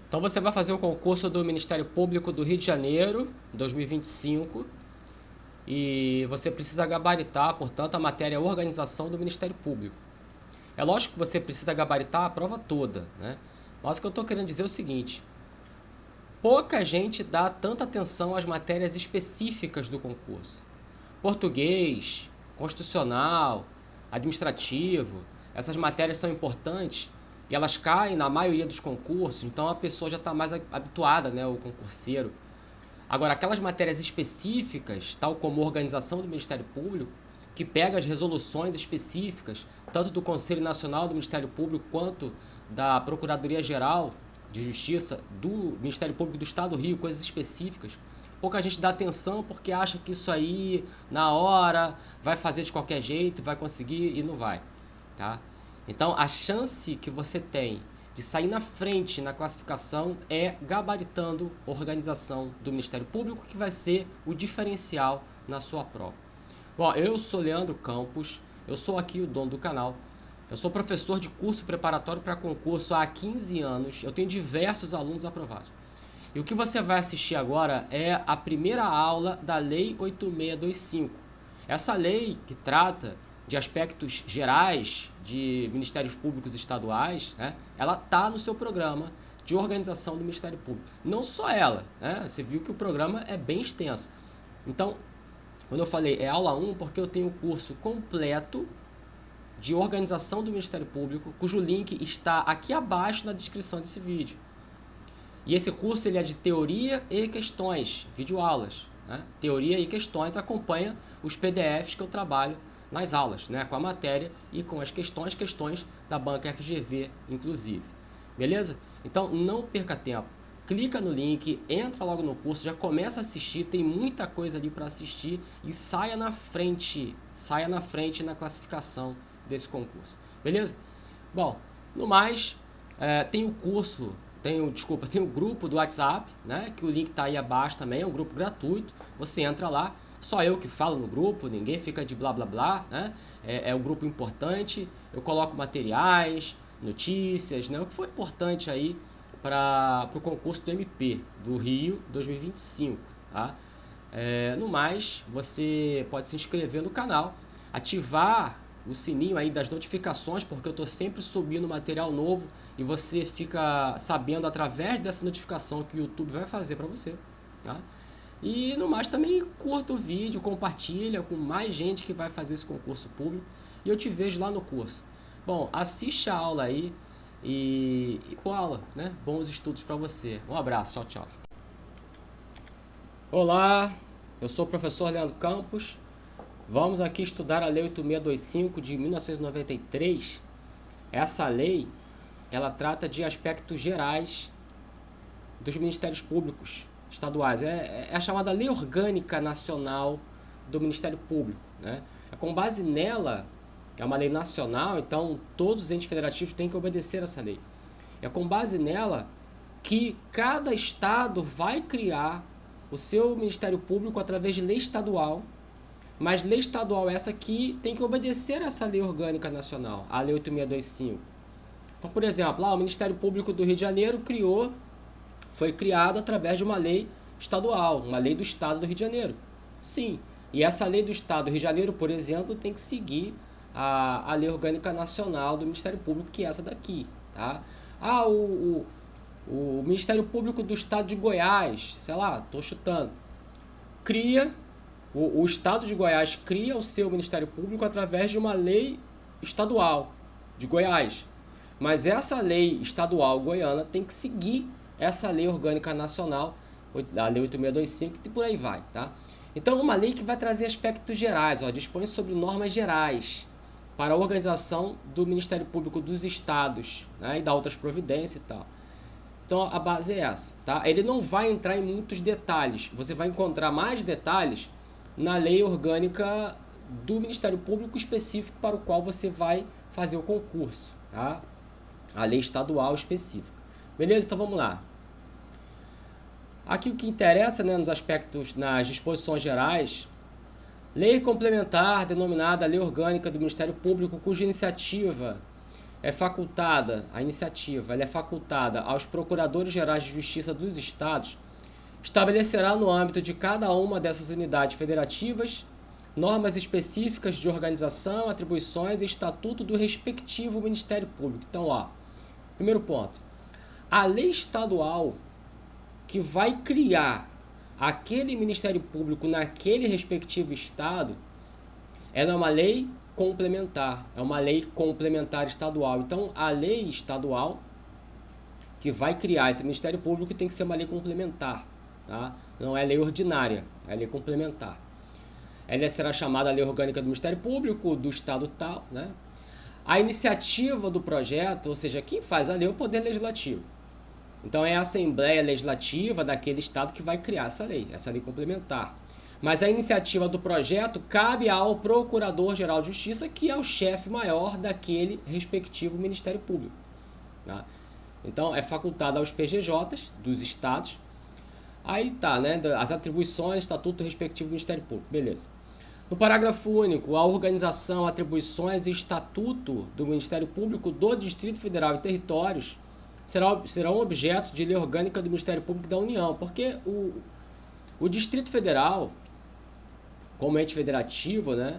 Então você vai fazer o concurso do Ministério Público do Rio de Janeiro, 2025, e você precisa gabaritar, portanto, a matéria organização do Ministério Público. É lógico que você precisa gabaritar a prova toda, né? Mas o que eu estou querendo dizer é o seguinte: pouca gente dá tanta atenção às matérias específicas do concurso. Português, constitucional, administrativo, essas matérias são importantes e elas caem na maioria dos concursos, então a pessoa já está mais habituada, né, o concurseiro. Agora, aquelas matérias específicas, tal como organização do Ministério Público, que pega as resoluções específicas, tanto do Conselho Nacional do Ministério Público quanto da Procuradoria-Geral de Justiça do Ministério Público do Estado do Rio, coisas específicas. Pouca gente dá atenção porque acha que isso aí, na hora, vai fazer de qualquer jeito, vai conseguir e não vai, tá? Então, a chance que você tem de sair na frente na classificação é gabaritando a organização do Ministério Público, que vai ser o diferencial na sua prova. Bom, eu sou Leandro Campos, eu sou aqui o dono do canal, eu sou professor de curso preparatório para concurso há 15 anos, eu tenho diversos alunos aprovados. E o que você vai assistir agora é a primeira aula da Lei 8625. Essa lei que trata de aspectos gerais de ministérios públicos estaduais, né, ela está no seu programa de organização do Ministério Público. Não só ela, né, você viu que o programa é bem extenso. Então, quando eu falei é aula 1, porque eu tenho o curso completo de organização do Ministério Público, cujo link está aqui abaixo na descrição desse vídeo. E esse curso ele é de teoria e questões, videoaulas, né? Teoria e questões, acompanha os PDFs que eu trabalho nas aulas, né? Com a matéria e com as questões da banca FGV, inclusive. Beleza? Então não perca tempo. Clica no link, entra logo no curso, já começa a assistir, tem muita coisa ali para assistir e saia na frente na classificação desse concurso. Beleza? Bom, no mais, tem o curso. Tem o grupo do WhatsApp, né, que o link está aí abaixo também, é um grupo gratuito, você entra lá, só eu que falo no grupo, ninguém fica de blá blá blá, né, é um grupo importante, eu coloco materiais, notícias, né, o que foi importante aí para o concurso do MP, do Rio 2025, tá? No mais, você pode se inscrever no canal, ativar o sininho aí das notificações, porque eu estou sempre subindo material novo e você fica sabendo através dessa notificação que o YouTube vai fazer para você, tá? E no mais também curta o vídeo, compartilha com mais gente que vai fazer esse concurso público e eu te vejo lá no curso. Bom, assiste a aula aí e boa aula, né? Bons estudos para você. Um abraço, tchau, tchau. Olá, eu sou o professor Leandro Campos. Vamos aqui estudar a Lei 8625 de 1993. Essa lei, ela trata de aspectos gerais dos ministérios públicos estaduais. É a chamada Lei Orgânica Nacional do Ministério Público, né? Com base nela, é uma lei nacional, então todos os entes federativos têm que obedecer essa lei. É com base nela que cada estado vai criar o seu Ministério Público através de lei estadual. Mas lei estadual essa aqui tem que obedecer a essa lei orgânica nacional, a Lei 8625. Então, por exemplo, o Ministério Público do Rio de Janeiro foi criado através de uma lei estadual, uma lei do Estado do Rio de Janeiro. Sim, e essa lei do Estado do Rio de Janeiro, por exemplo, tem que seguir a Lei Orgânica Nacional do Ministério Público, que é essa daqui, tá? O Ministério Público do Estado de Goiás, sei lá, estou chutando, o Estado de Goiás cria o seu Ministério Público através de uma lei estadual de Goiás. Mas essa lei estadual goiana tem que seguir essa lei orgânica nacional, a Lei 8625, e por aí vai, tá? Então, uma lei que vai trazer aspectos gerais, dispõe sobre normas gerais para a organização do Ministério Público dos Estados, né, e da outras providências e tal. Então, a base é essa, tá? Ele não vai entrar em muitos detalhes, você vai encontrar mais detalhes na lei orgânica do Ministério Público específico para o qual você vai fazer o concurso, tá? A lei estadual específica. Beleza? Então vamos lá. Aqui o que interessa, né, nos aspectos, nas disposições gerais, lei complementar denominada Lei Orgânica do Ministério Público, cuja iniciativa é facultada, a iniciativa, ela é facultada aos procuradores gerais de justiça dos estados, estabelecerá no âmbito de cada uma dessas unidades federativas normas específicas de organização, atribuições e estatuto do respectivo Ministério Público. Então, ó, primeiro ponto, a lei estadual que vai criar aquele Ministério Público naquele respectivo estado, ela é uma lei complementar, é uma lei complementar estadual. Então, a lei estadual que vai criar esse Ministério Público tem que ser uma lei complementar, tá? Não é lei ordinária, é lei complementar. Ela será chamada Lei Orgânica do Ministério Público do Estado tal, né? A iniciativa do projeto, ou seja, quem faz a lei é o Poder Legislativo. Então é a Assembleia Legislativa daquele Estado que vai criar essa lei complementar. Mas a iniciativa do projeto cabe ao Procurador-Geral de Justiça, que é o chefe maior daquele respectivo Ministério Público, tá? Então é facultado aos PGJs dos estados. Aí tá, né? As atribuições, estatuto do respectivo Ministério Público, beleza. No parágrafo único, a organização, atribuições e estatuto do Ministério Público do Distrito Federal e territórios serão objeto de lei orgânica do Ministério Público da União, porque o Distrito Federal, como ente federativo, né,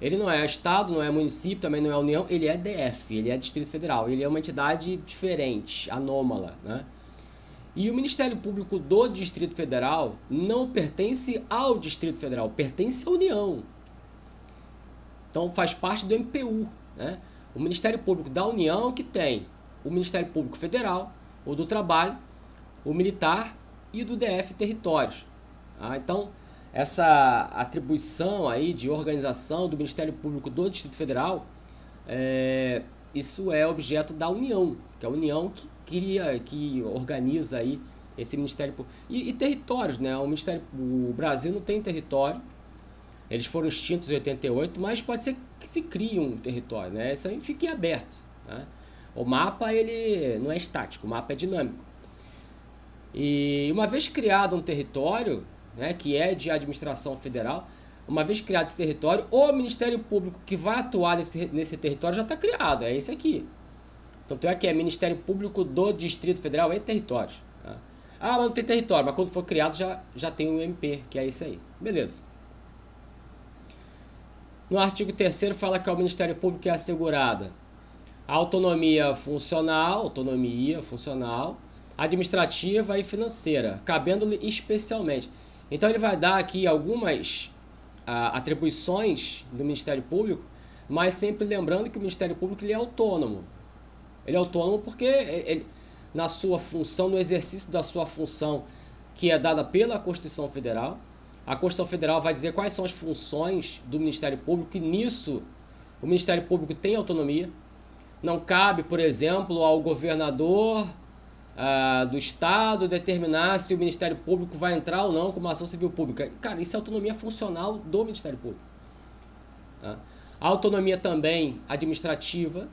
ele não é Estado, não é município, também não é União, ele é DF, ele é Distrito Federal, ele é uma entidade diferente, anômala, né? E o Ministério Público do Distrito Federal não pertence ao Distrito Federal, pertence à União. Então faz parte do MPU, né? O Ministério Público da União que tem o Ministério Público Federal, o do Trabalho, o Militar e do DF Territórios. Tá? Então essa atribuição aí de organização do Ministério Público do Distrito Federal, isso é objeto da União, que é a União que organiza aí esse Ministério Público. E territórios, né? O Brasil não tem território, eles foram extintos em 88, mas pode ser que se crie um território, né? Isso aí fique aberto, né? O mapa, ele não é estático, o mapa é dinâmico. E uma vez criado um território, né, que é de administração federal, uma vez criado esse território, o Ministério Público que vai atuar nesse território já está criado, é esse aqui. Tanto é que é Ministério Público do Distrito Federal e Territórios. Tá? Ah, mas não tem território, mas quando for criado já tem o MP, que é esse aí. Beleza. No artigo 3º fala que ao Ministério Público é assegurada a autonomia funcional, administrativa e financeira, cabendo-lhe especialmente. Então ele vai dar aqui algumas atribuições do Ministério Público, mas sempre lembrando que o Ministério Público ele é autônomo. Ele é autônomo porque ele, na sua função, no exercício da sua função, que é dada pela Constituição Federal, a Constituição Federal vai dizer quais são as funções do Ministério Público, e nisso o Ministério Público tem autonomia. Não cabe, por exemplo, ao governador do Estado determinar se o Ministério Público vai entrar ou não com uma ação civil pública. Cara, isso é autonomia funcional do Ministério Público. Tá? A autonomia também administrativa.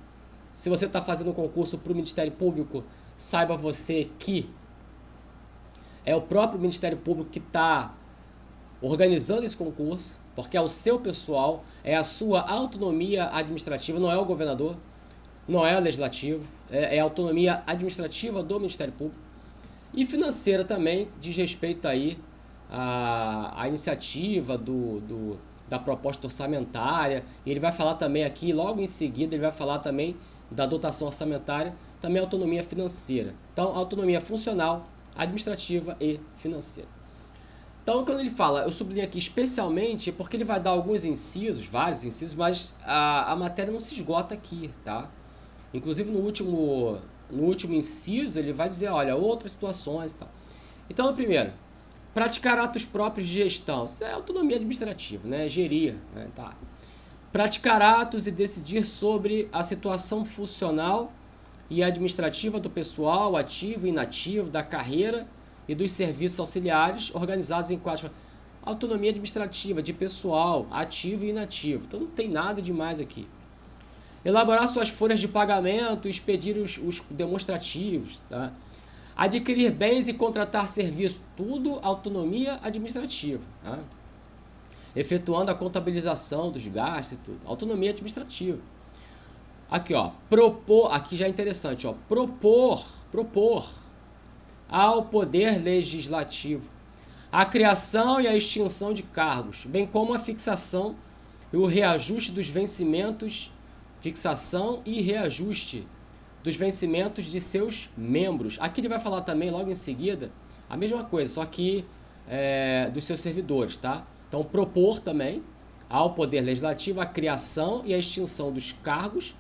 Se você está fazendo um concurso para o Ministério Público, saiba você que é o próprio Ministério Público que está organizando esse concurso, porque é o seu pessoal, é a sua autonomia administrativa, não é o governador, não é o legislativo, é a autonomia administrativa do Ministério Público. E financeira também, diz respeito aí à iniciativa da proposta orçamentária. E ele vai falar também aqui, logo em seguida, ele vai falar também da dotação orçamentária, também autonomia financeira. Então, autonomia funcional, administrativa e financeira. Então, quando ele fala, eu sublinho aqui especialmente, porque ele vai dar alguns incisos, vários incisos, mas a matéria não se esgota aqui, tá? Inclusive no último inciso ele vai dizer, olha, outras situações e tal. Então, no primeiro, praticar atos próprios de gestão, isso é autonomia administrativa, né? Gerir, né? Tá. Praticar atos e decidir sobre a situação funcional e administrativa do pessoal ativo e inativo, da carreira e dos serviços auxiliares organizados em quatro. Autonomia administrativa de pessoal ativo e inativo. Então não tem nada demais aqui. Elaborar suas folhas de pagamento, expedir os demonstrativos, tá? Adquirir bens e contratar serviços, tudo autonomia administrativa, tá? Efetuando a contabilização dos gastos e tudo, autonomia administrativa. Aqui, ó, propor, aqui já é interessante, ó, propor ao Poder Legislativo a criação e a extinção de cargos, bem como a fixação e o reajuste dos vencimentos, fixação e reajuste dos vencimentos de seus membros. Aqui ele vai falar também, logo em seguida, a mesma coisa, só que dos seus servidores, tá? Então, propor também ao Poder Legislativo a criação e a extinção dos cargos,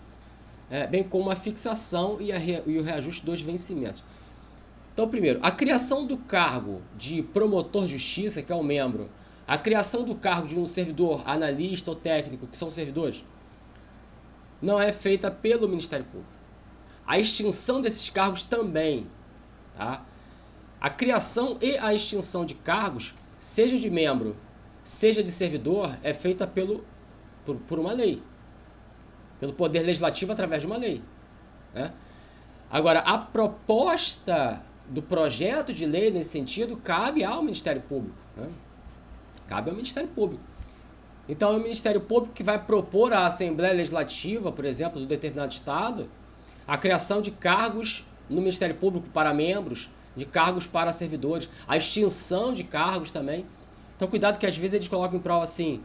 bem como a fixação e o reajuste dos vencimentos. Então, primeiro, a criação do cargo de promotor de justiça, que é um membro, a criação do cargo de um servidor, analista ou técnico, que são servidores, não é feita pelo Ministério Público. A extinção desses cargos também, tá? A criação e a extinção de cargos, seja de membro, seja de servidor, é feita por uma lei, pelo Poder Legislativo através de uma lei, né? Agora, a proposta do projeto de lei nesse sentido cabe ao Ministério Público, né? Cabe ao Ministério Público. Então, é o Ministério Público que vai propor à Assembleia Legislativa, por exemplo, do determinado Estado, a criação de cargos no Ministério Público para membros, de cargos para servidores, a extinção de cargos também. Então, cuidado que às vezes eles colocam em prova assim,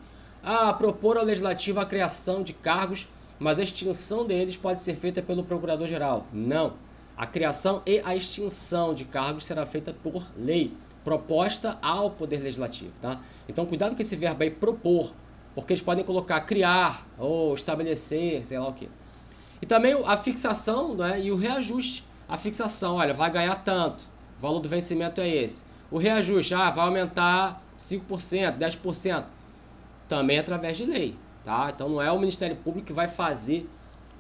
propor ao Legislativo a criação de cargos, mas a extinção deles pode ser feita pelo Procurador-Geral. Não. A criação e a extinção de cargos será feita por lei, proposta ao Poder Legislativo, tá? Então, cuidado com esse verbo aí, propor, porque eles podem colocar criar ou estabelecer, sei lá o quê. E também a fixação, né, e o reajuste. A fixação, olha, vai ganhar tanto, o valor do vencimento é esse. O reajuste, vai aumentar 5%, 10%, também através de lei, tá? Então não é o Ministério Público que vai fazer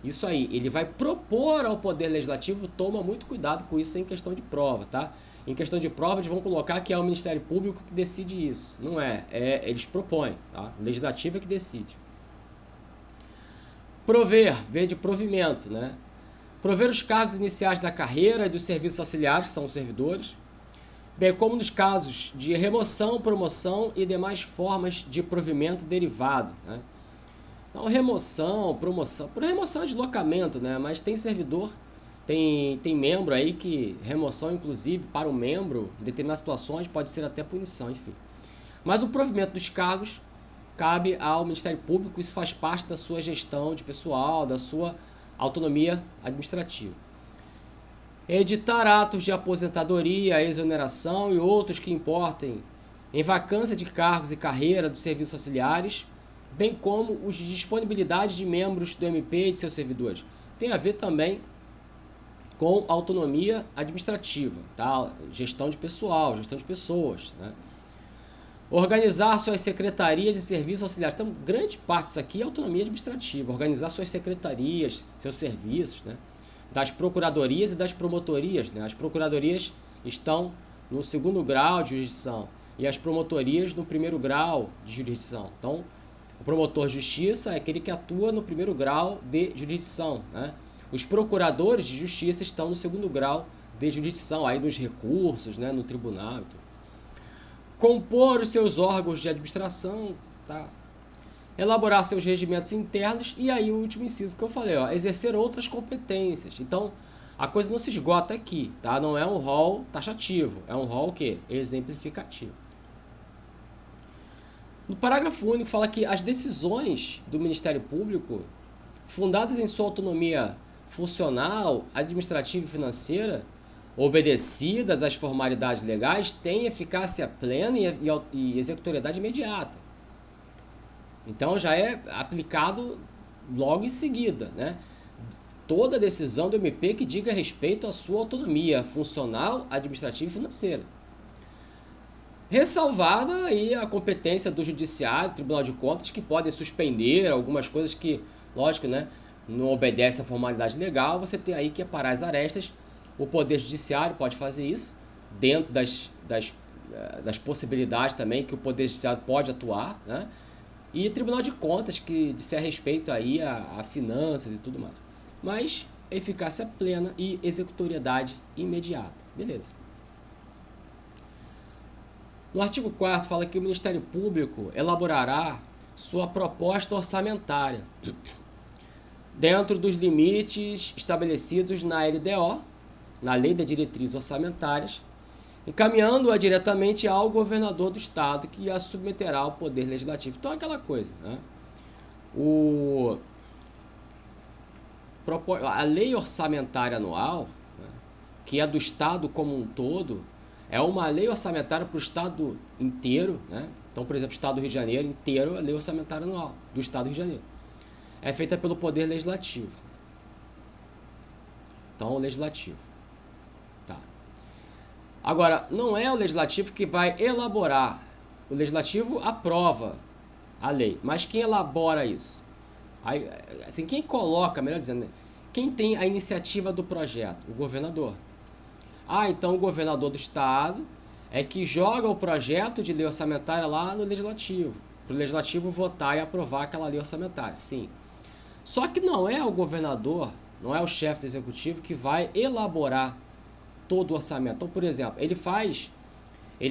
isso aí, ele vai propor ao Poder Legislativo, toma muito cuidado com isso em questão de prova, tá? Em questão de prova, eles vão colocar que é o Ministério Público que decide isso. Não é, eles propõem, tá? O Legislativo é que decide. Prover, vem de provimento, né? Prover os cargos iniciais da carreira e dos serviços auxiliares, que são os servidores, bem como nos casos de remoção, promoção e demais formas de provimento derivado, né? Então, remoção, promoção, por remoção é deslocamento, né? Mas tem servidor, tem membro aí que remoção, inclusive, para o membro, em determinadas situações, pode ser até punição, enfim. Mas o provimento dos cargos cabe ao Ministério Público, isso faz parte da sua gestão de pessoal, da sua autonomia administrativa. Editar atos de aposentadoria, exoneração e outros que importem em vacância de cargos e carreira dos serviços auxiliares, bem como os de disponibilidade de membros do MP e de seus servidores. Tem a ver também com autonomia administrativa, tá? Gestão de pessoal, gestão de pessoas, né? Organizar suas secretarias e serviços auxiliares. Então, grande parte disso aqui é autonomia administrativa. Organizar suas secretarias, seus serviços, né? Das procuradorias e das promotorias, né? As procuradorias estão no segundo grau de jurisdição e as promotorias no primeiro grau de jurisdição. Então, o promotor de justiça é aquele que atua no primeiro grau de jurisdição, né? Os procuradores de justiça estão no segundo grau de jurisdição, aí nos recursos, né? No tribunal e tudo. Compor os seus órgãos de administração, tá? Elaborar seus regimentos internos e aí o último inciso que eu falei, ó, exercer outras competências. Então, a coisa não se esgota aqui, tá? Não é um rol taxativo, é um rol o quê? Exemplificativo. No parágrafo único fala que as decisões do Ministério Público, fundadas em sua autonomia funcional, administrativa e financeira, obedecidas às formalidades legais, têm eficácia plena e executoriedade imediata. Então já é aplicado logo em seguida, né? Toda decisão do MP que diga respeito à sua autonomia funcional, administrativa e financeira. Ressalvada aí a competência do Judiciário, Tribunal de Contas, que podem suspender algumas coisas que, lógico, né, não obedecem à formalidade legal, você tem aí que aparar as arestas. O Poder Judiciário pode fazer isso, dentro das possibilidades também que o Poder Judiciário pode atuar, né? E Tribunal de Contas, que disser respeito aí a finanças e tudo mais. Mas eficácia plena e executoriedade imediata. Beleza. No artigo 4º fala que o Ministério Público elaborará sua proposta orçamentária dentro dos limites estabelecidos na LDO, na Lei de Diretrizes Orçamentárias, encaminhando-a diretamente ao governador do estado, que a submeterá ao poder legislativo. Então, aquela coisa, né? A lei orçamentária anual, né, que é do estado como um todo, é uma lei orçamentária para o estado inteiro, né? Então, por exemplo, o estado do Rio de Janeiro inteiro é a lei orçamentária anual do estado do Rio de Janeiro. É feita pelo poder legislativo. Então, o legislativo. Tá. Agora, não é o legislativo que vai elaborar. O legislativo aprova a lei, mas quem elabora isso? Aí, assim, quem coloca, melhor dizendo, quem tem a iniciativa do projeto? O governador. Então o governador do estado é que joga o projeto de lei orçamentária lá no legislativo, para o legislativo votar e aprovar aquela lei orçamentária, sim. Só que não é o governador, não é o chefe do executivo que vai elaborar todo o orçamento. Então, por exemplo, ele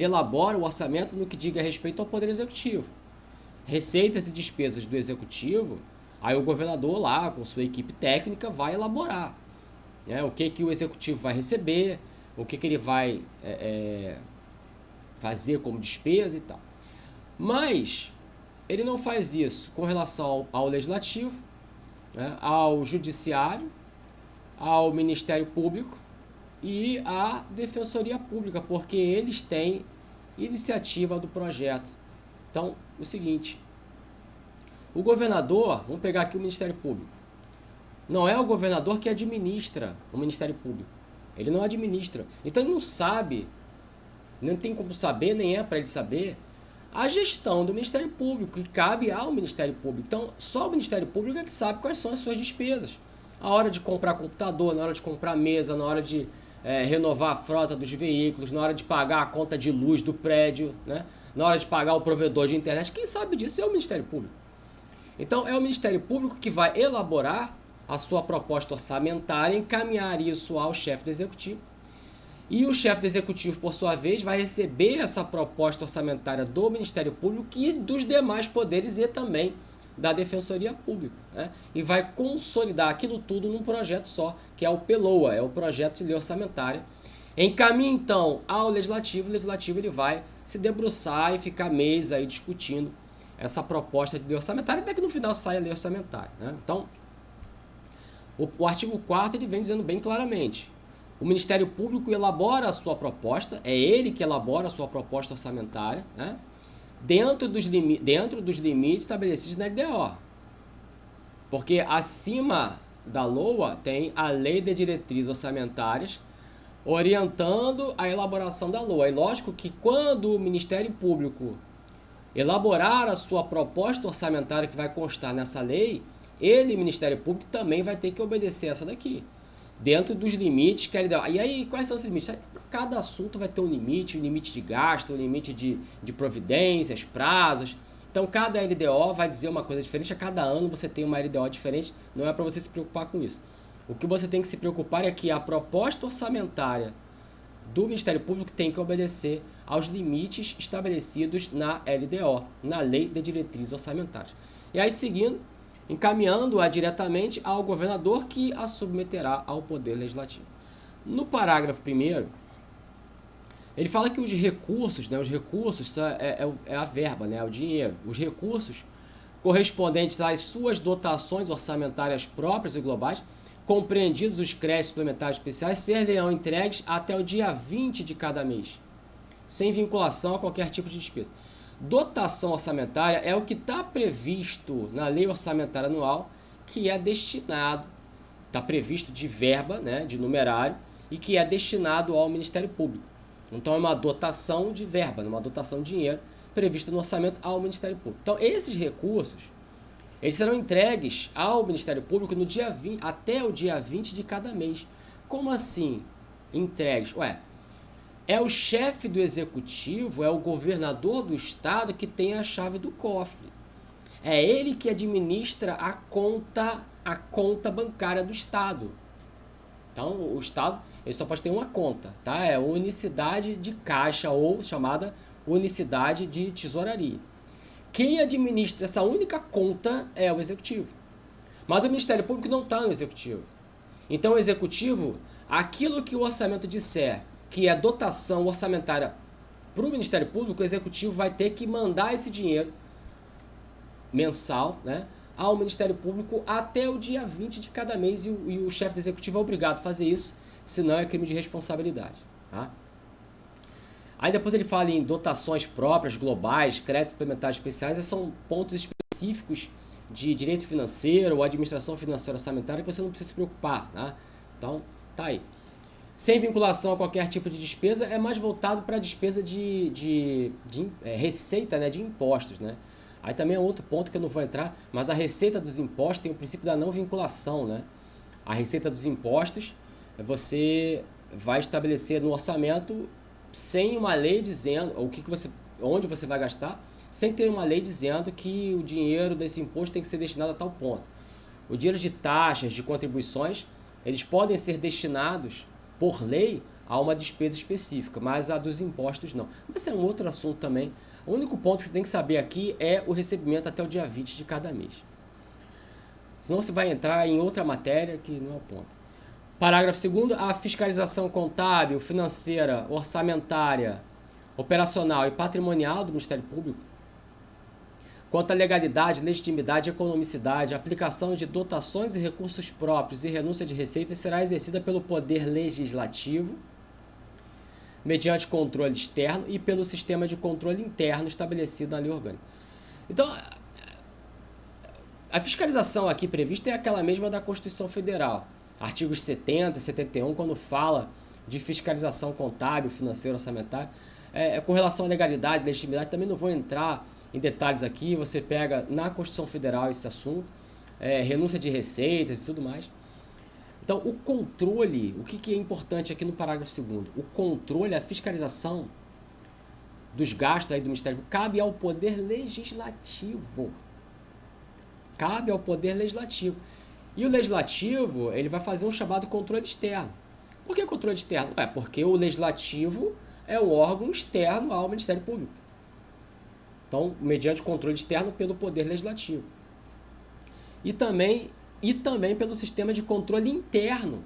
elabora o orçamento no que diga respeito ao poder executivo. Receitas e despesas do executivo, aí o governador lá, com sua equipe técnica, vai elaborar, né, o que o executivo vai receber, o que ele vai fazer como despesa e tal. Mas ele não faz isso com relação ao legislativo, né, ao judiciário, ao Ministério Público e à Defensoria Pública, porque eles têm iniciativa do projeto. Então, o seguinte, o governador, vamos pegar aqui o Ministério Público, não é o governador que administra o Ministério Público. Ele não administra. Então ele não sabe, não tem como saber, nem é para ele saber, a gestão do Ministério Público, que cabe ao Ministério Público. Então só o Ministério Público é que sabe quais são as suas despesas. A hora de comprar computador, na hora de comprar mesa, na hora de renovar a frota dos veículos, na hora de pagar a conta de luz do prédio, né? Na hora de pagar o provedor de internet. Quem sabe disso é o Ministério Público. Então é o Ministério Público que vai elaborar a sua proposta orçamentária, encaminhar isso ao chefe do executivo. E o chefe do executivo, por sua vez, vai receber essa proposta orçamentária do Ministério Público e dos demais poderes e também da Defensoria Pública, né? E vai consolidar aquilo tudo num projeto só, que é o PLOA, é o Projeto de Lei Orçamentária. Encaminha então ao Legislativo, o Legislativo ele vai se debruçar e ficar meses aí discutindo essa proposta de lei orçamentária, até que no final saia a lei orçamentária, né? Então, o artigo 4º ele vem dizendo bem claramente, o Ministério Público elabora a sua proposta, é ele que elabora a sua proposta orçamentária, né? Dentro dos limites estabelecidos na LDO. Porque acima da LOA tem a Lei de Diretrizes Orçamentárias orientando a elaboração da LOA. É lógico que quando o Ministério Público elaborar a sua proposta orçamentária que vai constar nessa lei, ele, Ministério Público, também vai ter que obedecer essa daqui, dentro dos limites que a LDO. E aí, quais são os limites? Cada assunto vai ter um limite de gasto, um limite de providências, prazos. Então, cada LDO vai dizer uma coisa diferente. A cada ano você tem uma LDO diferente, não é para você se preocupar com isso. O que você tem que se preocupar é que a proposta orçamentária do Ministério Público tem que obedecer aos limites estabelecidos na LDO, na Lei de Diretrizes Orçamentárias. E aí, seguindo, encaminhando-a diretamente ao governador, que a submeterá ao Poder Legislativo. No parágrafo 1º, ele fala que os recursos, né, é a verba, né, é o dinheiro. Os recursos correspondentes às suas dotações orçamentárias próprias e globais, compreendidos os créditos suplementares especiais, serão entregues até o dia 20 de cada mês, sem vinculação a qualquer tipo de despesa. Dotação orçamentária é o que está previsto na Lei Orçamentária Anual, que é destinado, está previsto de verba, né, de numerário, e que é destinado ao Ministério Público. Então é uma dotação de verba, uma dotação de dinheiro prevista no orçamento ao Ministério Público. Então esses recursos, eles serão entregues ao Ministério Público no dia 20, até o dia 20 de cada mês. Como assim entregues? É o chefe do executivo, é o governador do estado que tem a chave do cofre. É ele que administra a conta bancária do estado. Então, o estado ele só pode ter uma conta, tá? É unicidade de caixa ou chamada unicidade de tesouraria. Quem administra essa única conta é o executivo. Mas o Ministério Público não está no Executivo. Então o Executivo, aquilo que o orçamento disser que é dotação orçamentária para o Ministério Público, o Executivo vai ter que mandar esse dinheiro mensal, né, ao Ministério Público até o dia 20 de cada mês, e o chefe do Executivo é obrigado a fazer isso, senão é crime de responsabilidade. Tá? Aí depois ele fala em dotações próprias, globais, créditos suplementares especiais, esses são pontos específicos de direito financeiro ou administração financeira orçamentária que você não precisa se preocupar. Tá? Então, tá aí. Sem vinculação a qualquer tipo de despesa, é mais voltado para a despesa de receita, né, de impostos. Né? Aí também é outro ponto que eu não vou entrar, mas a receita dos impostos tem o princípio da não vinculação. Né? A receita dos impostos, você vai estabelecer no orçamento sem uma lei dizendo onde você vai gastar, sem ter uma lei dizendo que o dinheiro desse imposto tem que ser destinado a tal ponto. O dinheiro de taxas, de contribuições, eles podem ser destinados por lei a uma despesa específica, mas a dos impostos não. Mas é um outro assunto também. O único ponto que você tem que saber aqui é o recebimento até o dia 20 de cada mês. Senão você vai entrar em outra matéria que não é o ponto. Parágrafo 2º, a fiscalização contábil, financeira, orçamentária, operacional e patrimonial do Ministério Público, quanto à legalidade, legitimidade, economicidade, aplicação de dotações e recursos próprios e renúncia de receitas, será exercida pelo Poder Legislativo, mediante controle externo e pelo sistema de controle interno estabelecido na lei orgânica. Então, a fiscalização aqui prevista é aquela mesma da Constituição Federal. Artigos 70 e 71, quando fala de fiscalização contábil, financeira, orçamentária, com relação à legalidade, legitimidade, também não vou entrar em detalhes aqui, você pega na Constituição Federal esse assunto, renúncia de receitas e tudo mais. Então, o controle, o que é importante aqui no parágrafo 2º? O controle, a fiscalização dos gastos aí do Ministério Público cabe ao Poder Legislativo. Cabe ao Poder Legislativo. E o Legislativo, ele vai fazer um chamado controle externo. Por que controle externo? Porque o Legislativo é um órgão externo ao Ministério Público. Então, mediante controle externo pelo Poder Legislativo. E também pelo sistema de controle interno.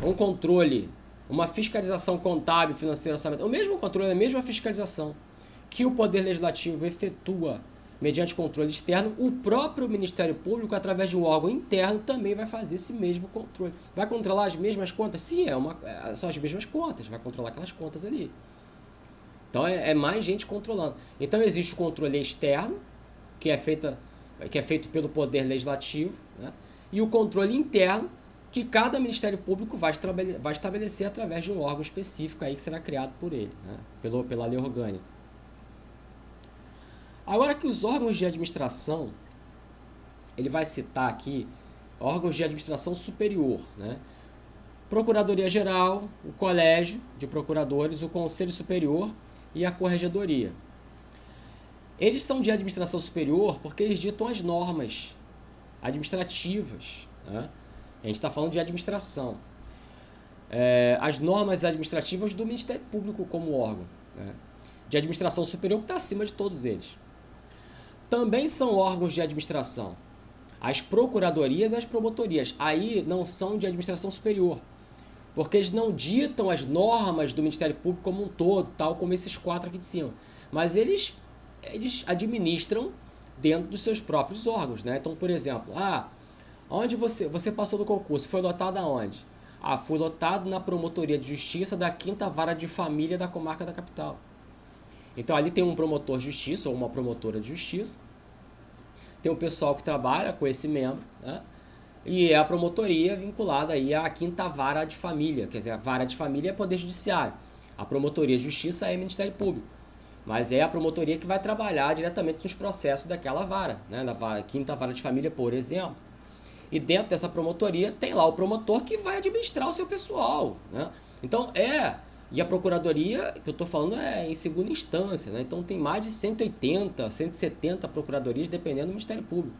Um controle, uma fiscalização contábil, financeira, orçamentária. O mesmo controle, a mesma fiscalização que o Poder Legislativo efetua mediante controle externo, o próprio Ministério Público, através de um órgão interno, também vai fazer esse mesmo controle. Vai controlar as mesmas contas? Sim, são as mesmas contas, vai controlar aquelas contas ali. Então é mais gente controlando. Então existe o controle externo, que é feito pelo Poder Legislativo, né? E o controle interno, que cada Ministério Público vai estabelecer através de um órgão específico aí que será criado por ele, né? Pela lei orgânica. Agora que os órgãos de administração, ele vai citar aqui órgãos de administração superior, né? Procuradoria-Geral, o Colégio de Procuradores, o Conselho Superior e a Corregedoria. Eles são de administração superior porque eles ditam as normas administrativas, né? A gente está falando de administração. As normas administrativas do Ministério Público como órgão, né? De administração superior que está acima de todos eles. Também são órgãos de administração as procuradorias e as promotorias. Aí não são de administração superior, porque eles não ditam as normas do Ministério Público como um todo, tal como esses 4 aqui de cima. Mas eles administram dentro dos seus próprios órgãos, né? Então, por exemplo, onde você passou no concurso, foi lotado aonde? Fui lotado na Promotoria de Justiça da 5ª Vara de Família da Comarca da Capital. Então ali tem um promotor de justiça ou uma promotora de justiça, tem um pessoal que trabalha com esse membro, né? E é a promotoria vinculada aí à 5ª Vara de Família, quer dizer, a Vara de Família é Poder Judiciário, a Promotoria de Justiça é Ministério Público, mas é a promotoria que vai trabalhar diretamente nos processos daquela vara, né? Na 5ª Vara de Família, por exemplo. E dentro dessa promotoria tem lá o promotor que vai administrar o seu pessoal, né? Então e a procuradoria que eu estou falando é em segunda instância, né? Então tem mais de 180, 170 procuradorias dependendo do Ministério Público,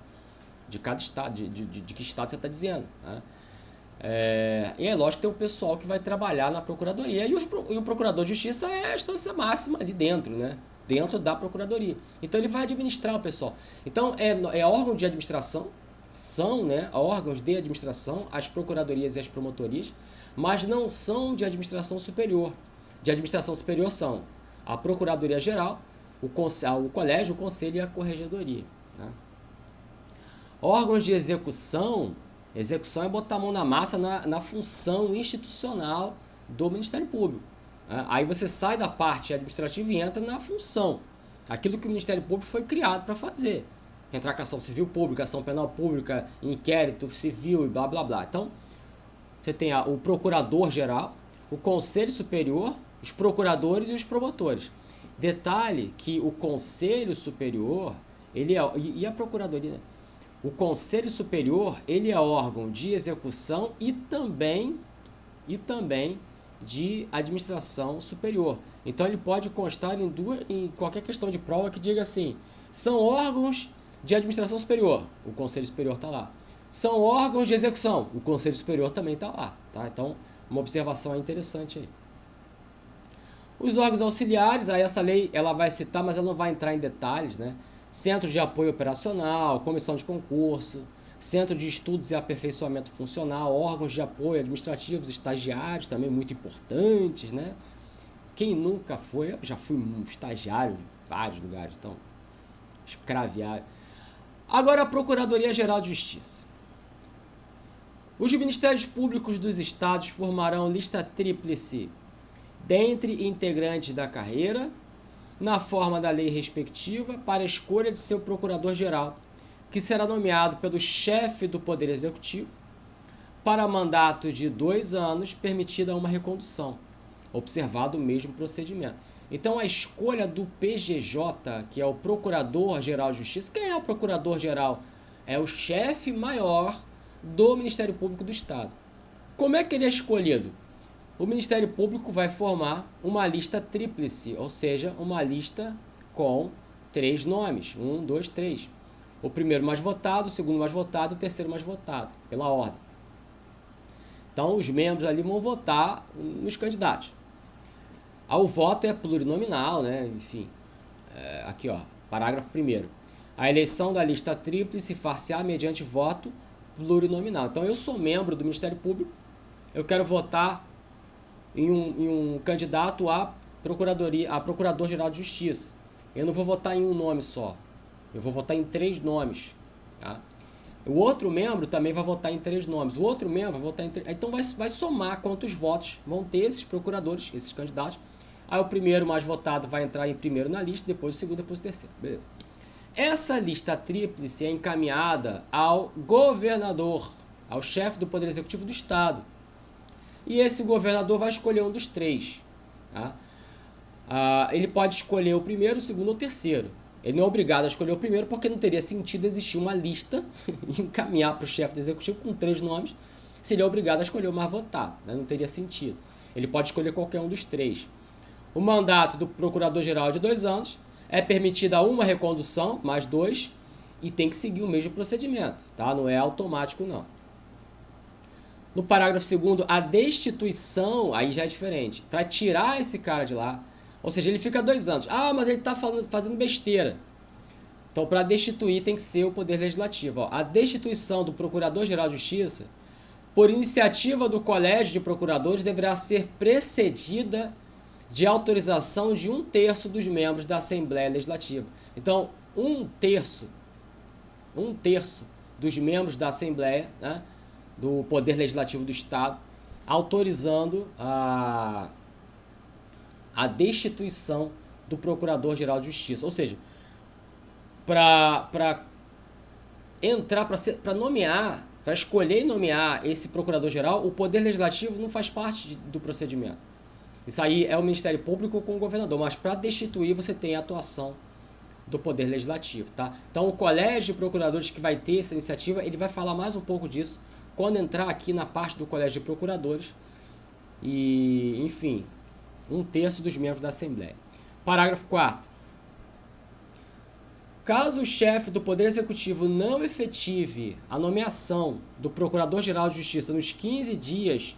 de cada estado, de que estado você está dizendo, né? E é lógico que tem o pessoal que vai trabalhar na procuradoria e o procurador de justiça é a instância máxima ali dentro, né? Dentro da procuradoria. Então ele vai administrar o pessoal. Então é órgão de administração são, né, órgãos de administração, as procuradorias e as promotorias, mas não são de administração superior. De administração superior são a Procuradoria-Geral, o Colégio, o Conselho e a Corregedoria. Né? Órgãos de execução é botar a mão na massa na função institucional do Ministério Público. Né? Aí você sai da parte administrativa e entra na função. Aquilo que o Ministério Público foi criado para fazer. Entrar com ação civil pública, ação penal pública, inquérito civil e blá blá blá. Então, você tem o Procurador-Geral, o Conselho Superior, os procuradores e os promotores. Detalhe que o Conselho Superior, e a Procuradoria, né? O Conselho Superior, ele é órgão de execução e também de administração superior. Então ele pode constar em qualquer questão de prova que diga assim, são órgãos de administração superior, o Conselho Superior está lá. São órgãos de execução, o Conselho Superior também está lá. Tá? Então, uma observação interessante aí. Os órgãos auxiliares, aí essa lei ela vai citar, mas ela não vai entrar em detalhes, né? Centro de apoio operacional, comissão de concurso, centro de estudos e aperfeiçoamento funcional, órgãos de apoio administrativos, estagiários, também muito importantes, né? Quem nunca foi, eu já fui um estagiário de vários lugares, então, escraviário. Agora a Procuradoria-Geral de Justiça. Os Ministérios Públicos dos Estados formarão lista tríplice dentre integrantes da carreira, na forma da lei respectiva, para a escolha de seu Procurador-Geral, que será nomeado pelo chefe do Poder Executivo para mandato de 2 anos, permitida uma recondução, observado o mesmo procedimento. Então, a escolha do PGJ, que é o Procurador-Geral de Justiça, quem é o Procurador-Geral? É o chefe maior do Ministério Público do Estado. Como é que ele é escolhido? O Ministério Público vai formar uma lista tríplice, ou seja, uma lista com 3 nomes, 1, 2, 3. O primeiro mais votado, o segundo mais votado e o terceiro mais votado, pela ordem. Então, os membros ali vão votar nos candidatos. O voto é plurinominal, né? Enfim, aqui ó, parágrafo 1º. A eleição da lista tríplice far-se-á mediante voto plurinominal. Então, eu sou membro do Ministério Público, eu quero votar em um candidato a Procurador-Geral de Justiça. Eu não vou votar em um nome só, eu vou votar em 3 nomes. Tá? O outro membro também vai votar em 3 nomes, o outro membro vai votar em 3. Então vai somar quantos votos vão ter esses procuradores, esses candidatos. Aí o primeiro mais votado vai entrar em primeiro na lista, depois o segundo, depois o terceiro. Beleza. Essa lista tríplice é encaminhada ao governador, ao chefe do Poder Executivo do Estado. E esse governador vai escolher um dos 3. Tá? Ele pode escolher o primeiro, o segundo ou o terceiro. Ele não é obrigado a escolher o primeiro porque não teria sentido existir uma lista e encaminhar para o chefe do Executivo com 3 nomes se ele é obrigado a escolher o mais votado. Né? Não teria sentido. Ele pode escolher qualquer um dos 3. O mandato do Procurador-Geral é de 2 anos. É permitida uma recondução, mais 2, e tem que seguir o mesmo procedimento. Tá? Não é automático, não. No parágrafo 2º, a destituição, aí já é diferente. Para tirar esse cara de lá, ou seja, ele fica 2 anos. Mas ele está fazendo besteira. Então, para destituir tem que ser o Poder Legislativo. Ó. A destituição do Procurador-Geral de Justiça, por iniciativa do Colégio de Procuradores, deverá ser precedida de autorização de 1/3 dos membros da Assembleia Legislativa. Então, 1/3 dos membros da Assembleia, né, do Poder Legislativo do Estado, autorizando a destituição do Procurador-Geral de Justiça. Ou seja, para nomear, para escolher e nomear esse Procurador-Geral, o Poder Legislativo não faz parte do procedimento. Isso aí é o Ministério Público com o governador, mas para destituir você tem a atuação do Poder Legislativo. Tá? Então o Colégio de Procuradores que vai ter essa iniciativa, ele vai falar mais um pouco disso quando entrar aqui na parte do Colégio de Procuradores e, enfim, 1/3 dos membros da Assembleia. Parágrafo 4º. Caso o chefe do Poder Executivo não efetive a nomeação do Procurador-Geral de Justiça nos 15 dias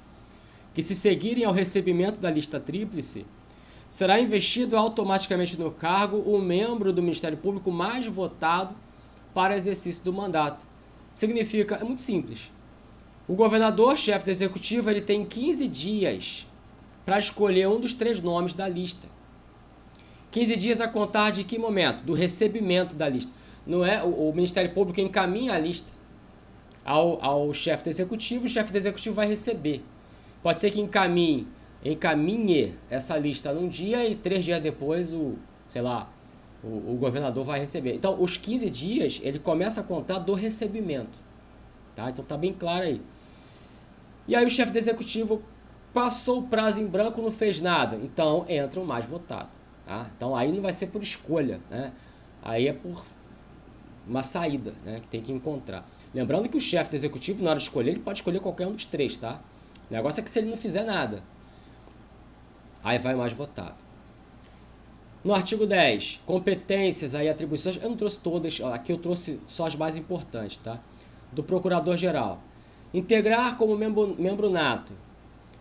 que se seguirem ao recebimento da lista tríplice, será investido automaticamente no cargo o membro do Ministério Público mais votado para exercício do mandato, Significa, é muito simples. O governador, chefe do executivo, ele tem 15 dias para escolher um dos 3 nomes da lista. 15 dias a contar de que momento? Do recebimento da lista. Não é o Ministério Público encaminha a lista ao chefe do executivo, o chefe do executivo vai receber. Pode ser que encaminhe essa lista num dia e 3 dias depois o governador vai receber. Então, os 15 dias, ele começa a contar do recebimento. Tá? Então, tá bem claro aí. E aí o chefe do executivo passou o prazo em branco, não fez nada. Então, entra o mais votado. Tá? Então, aí não vai ser por escolha, né? Aí é por uma saída, né, que tem que encontrar. Lembrando que o chefe do executivo, na hora de escolher, ele pode escolher qualquer um dos 3, tá? O negócio é que se ele não fizer nada, aí vai mais votado. No artigo 10, competências e atribuições, eu não trouxe todas, aqui eu trouxe só as mais importantes, tá? Do Procurador-Geral. Integrar como membro nato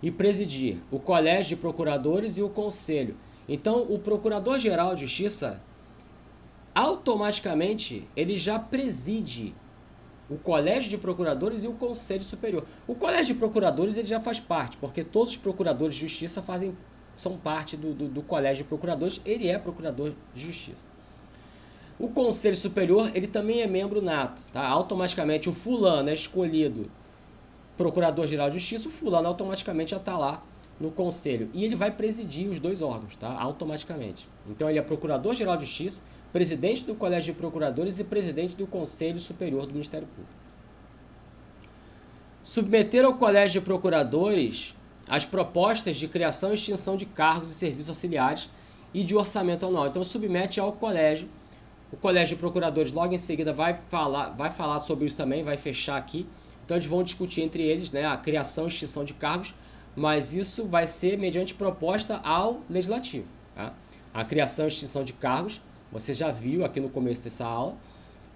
e presidir o Colégio de Procuradores e o Conselho. Então, o Procurador-Geral de Justiça, automaticamente, ele já preside o Colégio de Procuradores e o Conselho Superior. O Colégio de Procuradores ele já faz parte, porque todos os procuradores de justiça são parte do Colégio de Procuradores, ele é procurador de justiça. O Conselho Superior, ele também é membro nato, tá? Automaticamente o fulano é escolhido Procurador-Geral de Justiça, o fulano automaticamente já está lá no Conselho. E ele vai presidir os 2 órgãos, tá? Automaticamente. Então ele é Procurador-Geral de Justiça, presidente do Colégio de Procuradores e presidente do Conselho Superior do Ministério Público. Submeter ao Colégio de Procuradores as propostas de criação e extinção de cargos e serviços auxiliares e de orçamento anual. Então submete ao colégio. O Colégio de Procuradores logo em seguida vai falar sobre isso também, vai fechar aqui. Então eles vão discutir entre eles, né, a criação e extinção de cargos, mas isso vai ser mediante proposta ao Legislativo. Tá? A criação e extinção de cargos, você já viu aqui no começo dessa aula,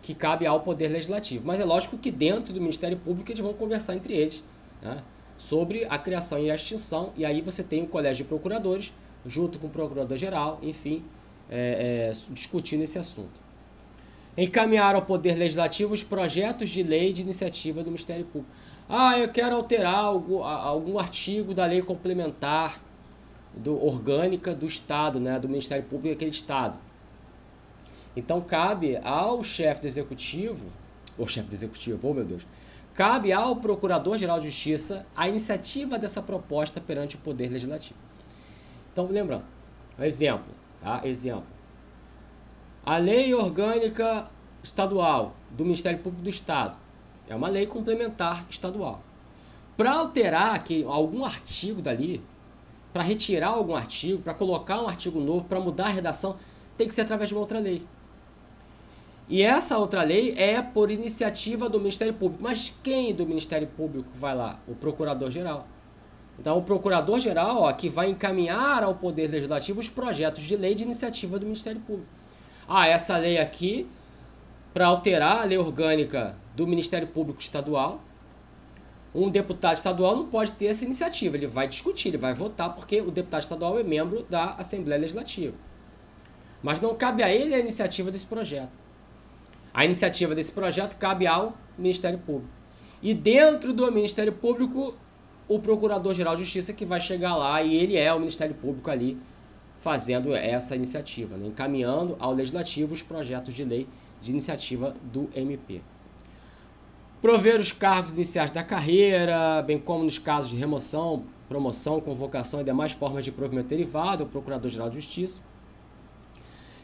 que cabe ao Poder Legislativo. Mas é lógico que dentro do Ministério Público eles vão conversar entre eles, né, sobre a criação e a extinção, e aí você tem o Colégio de Procuradores, junto com o Procurador-Geral, enfim, discutindo esse assunto. Encaminhar ao Poder Legislativo os projetos de lei de iniciativa do Ministério Público. Eu quero alterar algum artigo da lei complementar orgânica do Estado, né, do Ministério Público daquele Estado. Então cabe ao chefe do executivo, oh meu Deus, cabe ao Procurador-Geral de Justiça a iniciativa dessa proposta perante o Poder Legislativo. Então, lembrando, exemplo, tá? A Lei Orgânica Estadual do Ministério Público do Estado é uma lei complementar estadual. Para alterar algum artigo dali, para retirar algum artigo, para colocar um artigo novo, para mudar a redação, tem que ser através de uma outra lei. E essa outra lei é por iniciativa do Ministério Público. Mas quem do Ministério Público vai lá? O Procurador-Geral. Então, o Procurador-Geral que vai encaminhar ao Poder Legislativo os projetos de lei de iniciativa do Ministério Público. Essa lei aqui, para alterar a lei orgânica do Ministério Público Estadual, um deputado estadual não pode ter essa iniciativa. Ele vai discutir, ele vai votar, porque o deputado estadual é membro da Assembleia Legislativa. Mas não cabe a ele a iniciativa desse projeto. A iniciativa desse projeto cabe ao Ministério Público. E dentro do Ministério Público, o Procurador-Geral de Justiça que vai chegar lá e ele é o Ministério Público ali fazendo essa iniciativa, né? Encaminhando ao Legislativo os projetos de lei de iniciativa do MP. Prover os cargos iniciais da carreira, bem como nos casos de remoção, promoção, convocação e demais formas de provimento derivado, o Procurador-Geral de Justiça.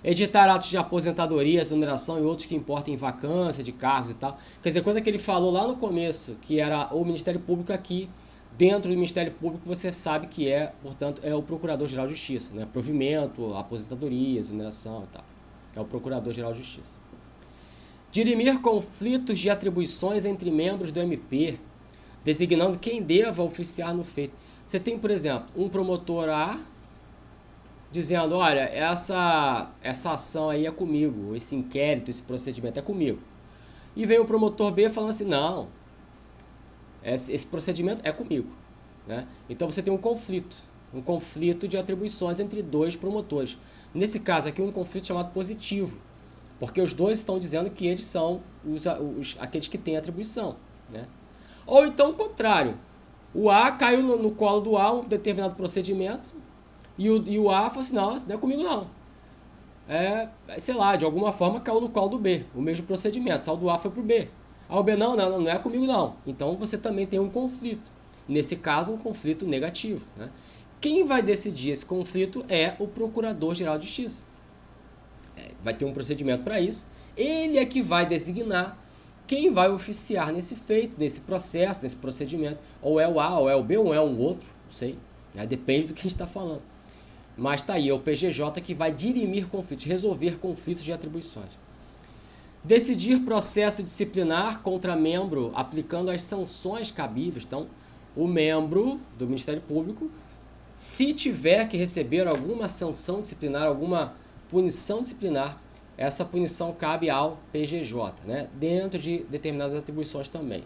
Editar atos de aposentadoria, exoneração e outros que importem vacância de cargos e tal. Quer dizer, coisa que ele falou lá no começo, que era o Ministério Público aqui, dentro do Ministério Público você sabe que portanto, é o Procurador-Geral de Justiça, né? Provimento, aposentadoria, exoneração e tal. É o Procurador-Geral de Justiça. Dirimir conflitos de atribuições entre membros do MP, designando quem deva oficiar no feito. Você tem, por exemplo, um promotor A dizendo, olha, essa ação aí é comigo, esse inquérito, esse procedimento é comigo. E vem o promotor B falando assim, não, esse procedimento é comigo, né? Então você tem um conflito de atribuições entre 2 promotores. Nesse caso aqui, um conflito chamado positivo. Porque os dois estão dizendo que eles são aqueles que têm atribuição, né? Ou então o contrário. O A caiu no colo do A um determinado procedimento e o A falou assim, não, isso não é comigo não. Sei lá, de alguma forma caiu no colo do B, o mesmo procedimento, só do A foi para o B. Aí o B, não é comigo não. Então você também tem um conflito. Nesse caso, um conflito negativo, né? Quem vai decidir esse conflito é o Procurador-Geral de Justiça. Vai ter um procedimento para isso. Ele é que vai designar quem vai oficiar nesse feito, nesse processo, nesse procedimento. Ou é o A, ou é o B, ou é um outro, não sei. Depende do que a gente está falando. Mas está aí, é o PGJ que vai dirimir conflitos, resolver conflitos de atribuições. Decidir processo disciplinar contra membro aplicando as sanções cabíveis. Então, o membro do Ministério Público, se tiver que receber alguma sanção disciplinar, alguma punição disciplinar, essa punição cabe ao PGJ, né? Dentro de determinadas atribuições também.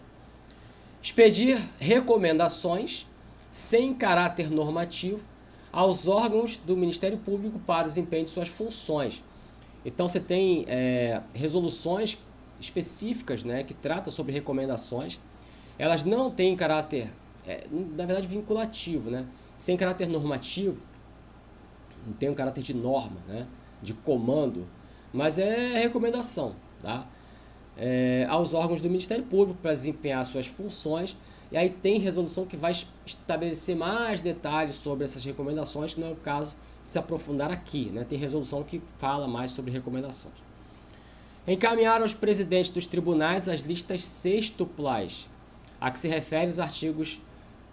Expedir recomendações sem caráter normativo aos órgãos do Ministério Público para o desempenho de suas funções. Então você tem resoluções específicas, né, que tratam sobre recomendações. Elas não têm caráter, na verdade, vinculativo, né? Sem caráter normativo, não tem um caráter de norma, né, de comando, mas é recomendação, tá? Aos órgãos do Ministério Público para desempenhar suas funções. E aí tem resolução que vai estabelecer mais detalhes sobre essas recomendações, que não é o caso de se aprofundar aqui, né? Tem resolução que fala mais sobre recomendações. Encaminhar aos presidentes dos tribunais as listas sextuplais, a que se refere os artigos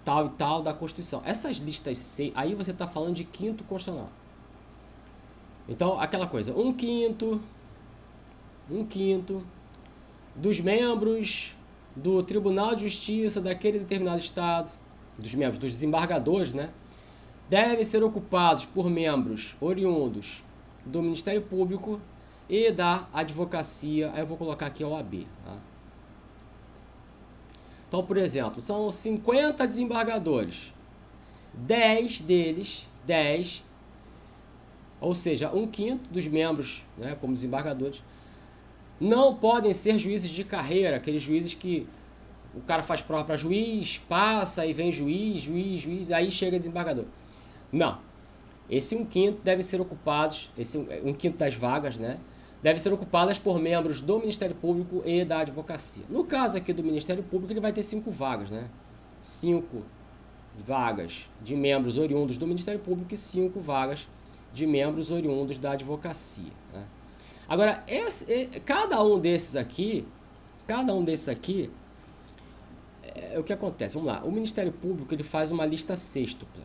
tal e tal da Constituição. Essas listas, aí você está falando de quinto constitucional. Então, aquela coisa, um quinto dos membros do Tribunal de Justiça daquele determinado estado, dos membros, dos desembargadores, né, devem ser ocupados por membros oriundos do Ministério Público e da Advocacia. Aí eu vou colocar aqui a OAB. Tá? Então, por exemplo, são 50 desembargadores. 10 deles, ou seja, um quinto dos membros, né, como desembargadores, não podem ser juízes de carreira, aqueles juízes que o cara faz prova para juiz, passa, aí vem juiz, aí chega desembargador. Não. Esse um quinto deve ser ocupados, esse um quinto das vagas, né, deve ser ocupadas por membros do Ministério Público e da Advocacia. No caso aqui do Ministério Público, ele vai ter 5 vagas, né? 5 vagas de membros oriundos do Ministério Público e 5 vagas de membros oriundos da Advocacia, né? Agora, cada um desses aqui, o que acontece? Vamos lá, o Ministério Público ele faz uma lista sextupla.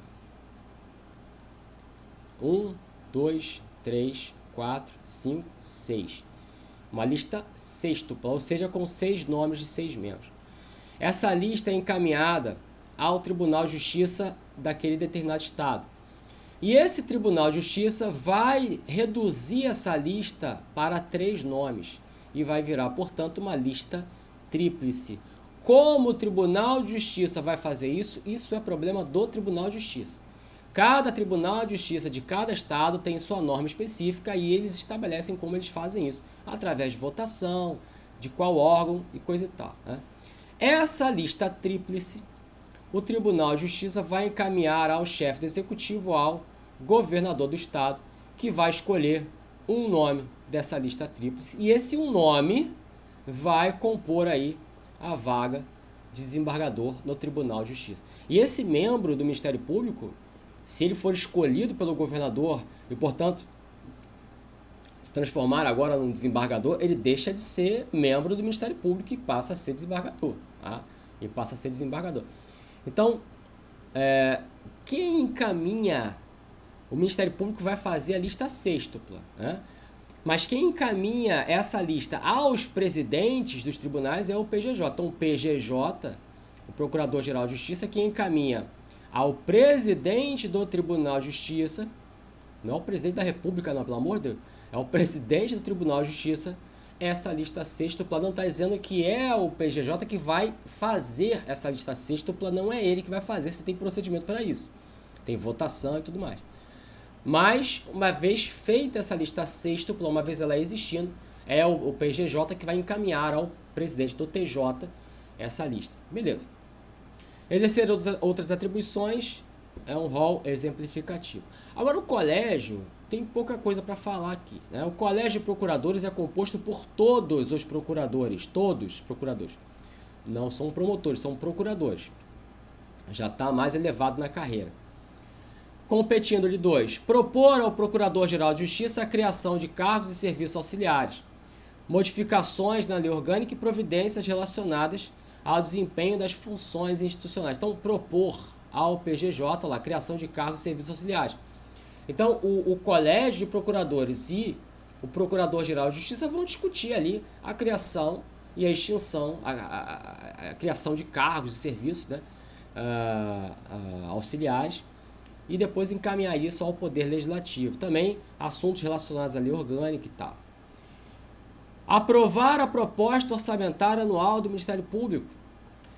1, 2, 3, 4, 5, 6. Uma lista sextupla, ou seja, com 6 nomes de 6 membros. Essa lista é encaminhada ao Tribunal de Justiça daquele determinado estado. E esse Tribunal de Justiça vai reduzir essa lista para 3 nomes e vai virar, portanto, uma lista tríplice. Como o Tribunal de Justiça vai fazer isso? Isso é problema do Tribunal de Justiça. Cada Tribunal de Justiça de cada estado tem sua norma específica e eles estabelecem como eles fazem isso, através de votação, de qual órgão e coisa e tal, né? Essa lista tríplice, o Tribunal de Justiça vai encaminhar ao chefe do executivo, ao governador do estado, que vai escolher um nome dessa lista tríplice. E esse um nome vai compor aí a vaga de desembargador no Tribunal de Justiça. E esse membro do Ministério Público, se ele for escolhido pelo governador e, portanto, se transformar agora num desembargador, ele deixa de ser membro do Ministério Público e passa a ser desembargador. Tá? E passa a ser desembargador. Então, quem encaminha, o Ministério Público vai fazer a lista sextupla, né? Mas quem encaminha essa lista aos presidentes dos tribunais é o PGJ. Então, o PGJ, o Procurador-Geral de Justiça, quem encaminha ao presidente do Tribunal de Justiça, não é o presidente da República, não, pelo amor de Deus, é o presidente do Tribunal de Justiça, essa lista sextupla. Não está dizendo que é o PGJ que vai fazer essa lista sextupla, não é ele que vai fazer, você tem procedimento para isso. Tem votação e tudo mais. Mas, uma vez feita essa lista sextupla, uma vez ela existindo, é o PGJ que vai encaminhar ao presidente do TJ essa lista. Beleza. Exercer outras atribuições é um rol exemplificativo. Agora, o colégio tem pouca coisa para falar aqui, né? O colégio de procuradores é composto por todos os procuradores, todos procuradores. Não são promotores, são procuradores. Já está mais elevado na carreira. Competindo-lhe 2. Propor ao Procurador-Geral de Justiça a criação de cargos e serviços auxiliares, modificações na lei orgânica e providências relacionadas ao desempenho das funções institucionais. Então, propor ao PGJ lá, a criação de cargos e serviços auxiliares. Então, o Colégio de Procuradores e o Procurador-Geral de Justiça vão discutir ali a criação e a extinção, a criação de cargos e serviços, né, auxiliares, e depois encaminhar isso ao Poder Legislativo. Também assuntos relacionados à lei orgânica e tal. Aprovar a proposta orçamentária anual do Ministério Público,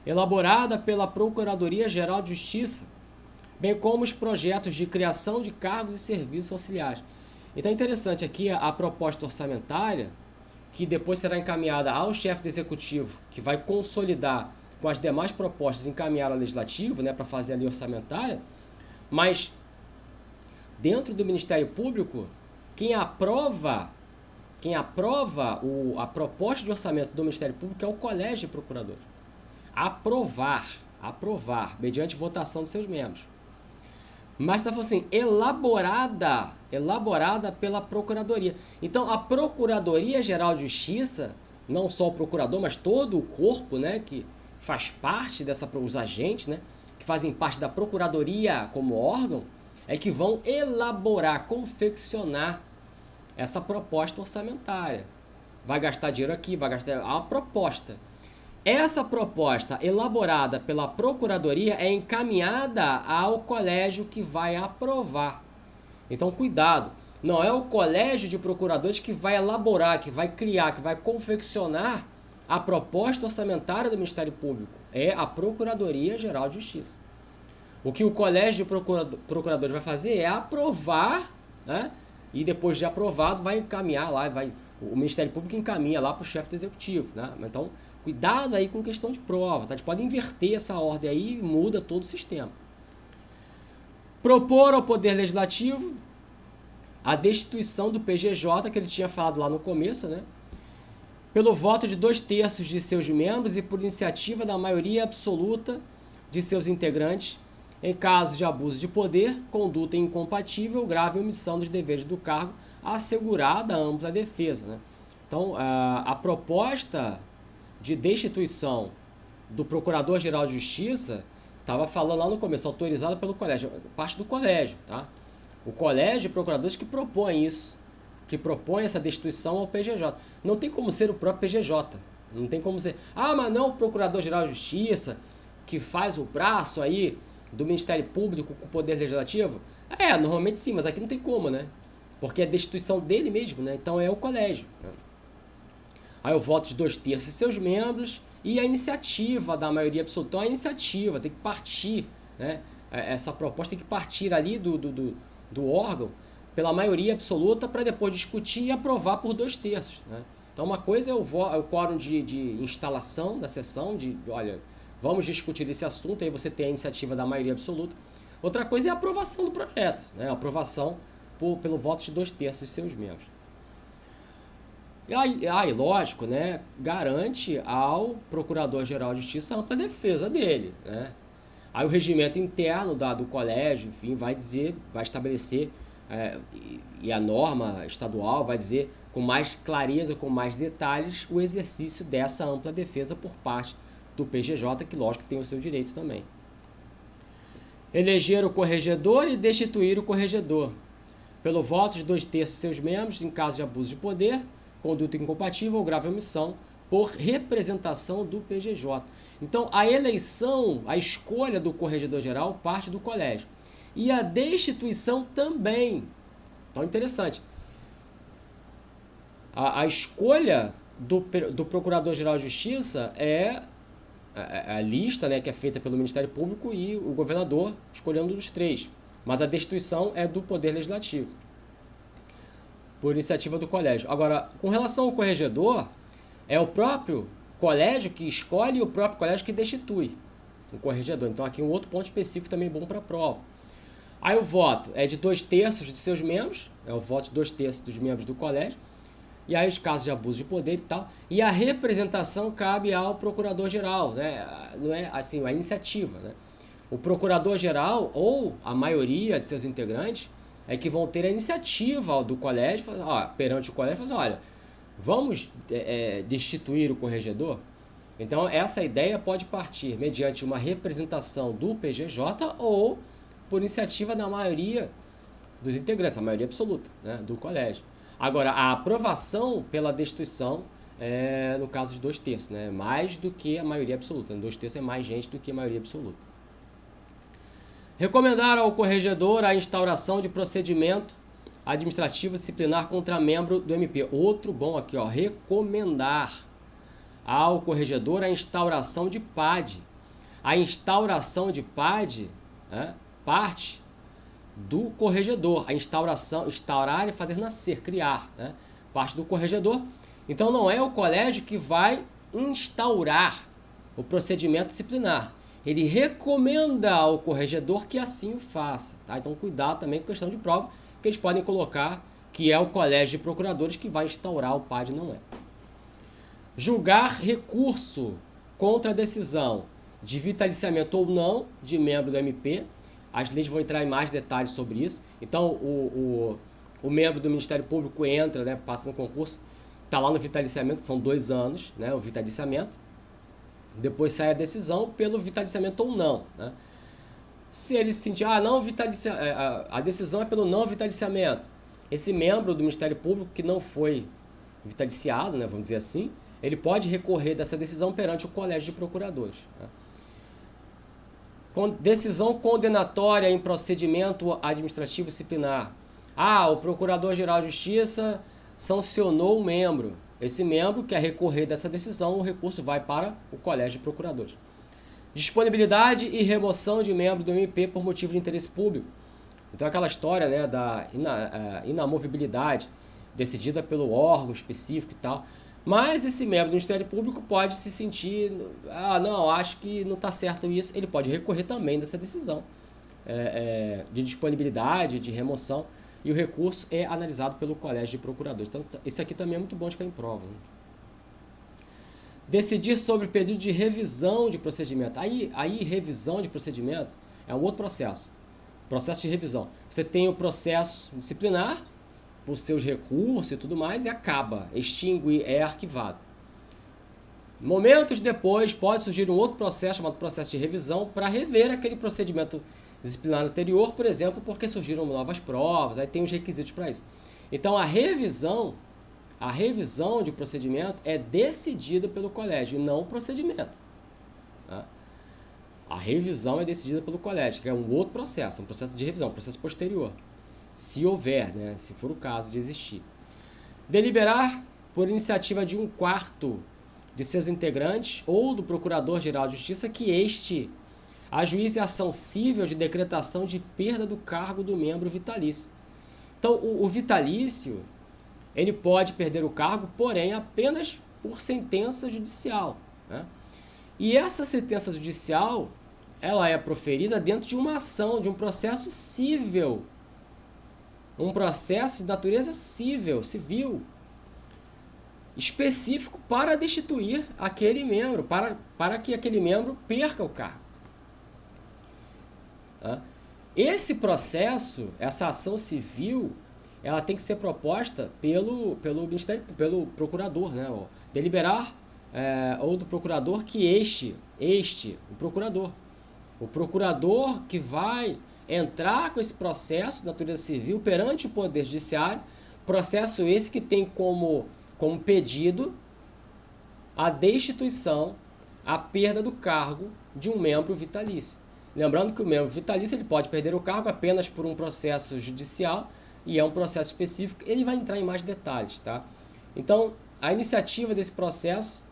elaborada pela Procuradoria-Geral de Justiça, bem como os projetos de criação de cargos e serviços auxiliares. Então é interessante aqui a proposta orçamentária, que depois será encaminhada ao chefe do Executivo, que vai consolidar com as demais propostas e encaminhar ao Legislativo, né, para fazer a lei orçamentária. Mas, dentro do Ministério Público, quem aprova a proposta de orçamento do Ministério Público é o Colégio de Procuradores. Aprovar, mediante votação dos seus membros. Mas está falando assim, elaborada pela Procuradoria. Então, a Procuradoria-Geral de Justiça, não só o procurador, mas todo o corpo, né, que faz parte os agentes, né, que fazem parte da Procuradoria como órgão, é que vão elaborar, confeccionar essa proposta orçamentária. Vai gastar dinheiro aqui, vai gastar a proposta. Essa proposta elaborada pela Procuradoria é encaminhada ao colégio que vai aprovar. Então, cuidado, não é o Colégio de Procuradores que vai elaborar, que vai criar, que vai confeccionar a proposta orçamentária do Ministério Público. É a Procuradoria-Geral de Justiça. O que o Colégio de Procuradores vai fazer é aprovar, né? E depois de aprovado vai encaminhar lá, o Ministério Público encaminha lá para o chefe do Executivo, né? Então, cuidado aí com questão de prova, tá? A gente pode inverter essa ordem aí e muda todo o sistema. Propor ao Poder Legislativo a destituição do PGJ, que ele tinha falado lá no começo, né? Pelo voto de 2/3 de seus membros e por iniciativa da maioria absoluta de seus integrantes, em caso de abuso de poder, conduta incompatível, grave omissão dos deveres do cargo, assegurada a ampla defesa, né? Então, a proposta de destituição do Procurador-Geral de Justiça estava falando lá no começo, autorizada pelo colégio, parte do colégio, tá? O colégio de procuradores que propõe isso, que propõe essa destituição ao PGJ. Não tem como ser o próprio PGJ, não tem como ser, mas não o Procurador-Geral de Justiça, que faz o braço aí do Ministério Público com o Poder Legislativo. Normalmente sim, mas aqui não tem como, né? Porque é a destituição dele mesmo, né? Então é o colégio, né? Aí o voto de 2/3 de seus membros e a iniciativa da maioria absoluta. Então a iniciativa tem que partir, né? Essa proposta tem que partir ali do órgão pela maioria absoluta para depois discutir e aprovar por 2/3, né? Então uma coisa é o quórum de instalação da sessão, olha, vamos discutir esse assunto, aí você tem a iniciativa da maioria absoluta. Outra coisa é a aprovação do projeto, né? A aprovação pelo voto de 2/3 de seus membros. E aí, lógico, né, garante ao Procurador-Geral de Justiça a ampla defesa dele, né? Aí o regimento interno do colégio, enfim, vai estabelecer, e a norma estadual vai dizer com mais clareza, com mais detalhes, o exercício dessa ampla defesa por parte do PGJ, que lógico tem o seu direito também. Eleger o corregedor e destituir o corregedor. Pelo voto de 2/3 de seus membros, em caso de abuso de poder, conduta incompatível ou grave omissão, por representação do PGJ. Então, a eleição, a escolha do corregedor-geral parte do colégio. E a destituição também. Então, interessante. A escolha do Procurador-Geral de Justiça é a lista, né, que é feita pelo Ministério Público e o governador escolhendo um dos 3. Mas a destituição é do Poder Legislativo. por iniciativa do colégio. Agora, com relação ao corregedor, é o próprio colégio que escolhe e o próprio colégio que destitui o corregedor. Então aqui um outro ponto específico também bom para a prova. Aí o voto é de 2/3 de seus membros, é o voto de 2/3 dos membros do colégio, e aí os casos de abuso de poder e tal, e a representação cabe ao procurador-geral, né? Não é assim, a iniciativa, né? O procurador-geral ou a maioria de seus integrantes é que vão ter a iniciativa do colégio, perante o colégio, falar, olha, vamos destituir o corregedor? Então essa ideia pode partir mediante uma representação do PGJ ou por iniciativa da maioria dos integrantes, a maioria absoluta, né, do colégio. Agora, a aprovação pela destituição é no caso de 2/3, né, mais do que a maioria absoluta. 2/3 é mais gente do que a maioria absoluta. Recomendar ao corregedor a instauração de procedimento administrativo disciplinar contra membro do MP. Outro bom aqui, ó, recomendar ao corregedor a instauração de PAD. A instauração de PAD, né, parte do corregedor. A instauração, instaurar e fazer nascer, criar, né, parte do corregedor. Então não é o colégio que vai instaurar o procedimento disciplinar. Ele recomenda ao corregedor que assim o faça. Tá? Então cuidado também com questão de prova, que eles podem colocar que é o colégio de procuradores que vai instaurar o PAD, não é. Julgar recurso contra a decisão de vitaliciamento ou não de membro do MP. As leis vão entrar em mais detalhes sobre isso. Então o membro do Ministério Público entra, né, passa no concurso, está lá no vitaliciamento, são 2 anos, né, o vitaliciamento. Depois sai a decisão pelo vitaliciamento ou não, né? Se ele se sentir, não a decisão é pelo não vitaliciamento, esse membro do Ministério Público que não foi vitaliciado, né, vamos dizer assim, ele pode recorrer dessa decisão perante o Colégio de Procuradores, né? Decisão condenatória em procedimento administrativo disciplinar. O Procurador-Geral de Justiça sancionou o membro. Esse membro quer recorrer dessa decisão, o recurso vai para o Colégio de Procuradores. Disponibilidade e remoção de membro do MP por motivo de interesse público. Então aquela história, né, da inamovibilidade decidida pelo órgão específico e tal. Mas esse membro do Ministério Público pode se sentir, não, acho que não está certo isso. Ele pode recorrer também dessa decisão de disponibilidade, de remoção. E o recurso é analisado pelo Colégio de Procuradores. Então, esse aqui também é muito bom de cair em prova, né? Decidir sobre o pedido de revisão de procedimento. Aí revisão de procedimento é um outro processo. Processo de revisão. Você tem o processo disciplinar, por seus recursos e tudo mais, e acaba, extingue, é arquivado. Momentos depois, pode surgir um outro processo, chamado processo de revisão, para rever aquele procedimento disciplinar anterior, por exemplo, porque surgiram novas provas, aí tem os requisitos para isso. Então, a revisão de procedimento é decidida pelo colégio, e não o procedimento. Tá? A revisão é decidida pelo colégio, que é um outro processo, um processo de revisão, um processo posterior. Se houver, né, se for o caso de existir. Deliberar por iniciativa de 1/4 de seus integrantes ou do Procurador-Geral de Justiça que este ajuize a ação cível de decretação de perda do cargo do membro vitalício. Então, o vitalício, ele pode perder o cargo, porém, apenas por sentença judicial, né? E essa sentença judicial, ela é proferida dentro de uma ação, de um processo cível. Um processo de natureza civil, específico para destituir aquele membro, para que aquele membro perca o cargo. Esse processo, essa ação civil, ela tem que ser proposta pelo Ministério, pelo procurador, né? Deliberar ou do procurador que o procurador que vai entrar com esse processo de natureza civil perante o Poder Judiciário, processo esse que tem como pedido a destituição, a perda do cargo de um membro vitalício. Lembrando que o membro vitalício ele pode perder o cargo apenas por um processo judicial, e é um processo específico, ele vai entrar em mais detalhes, tá? Então, a iniciativa desse processo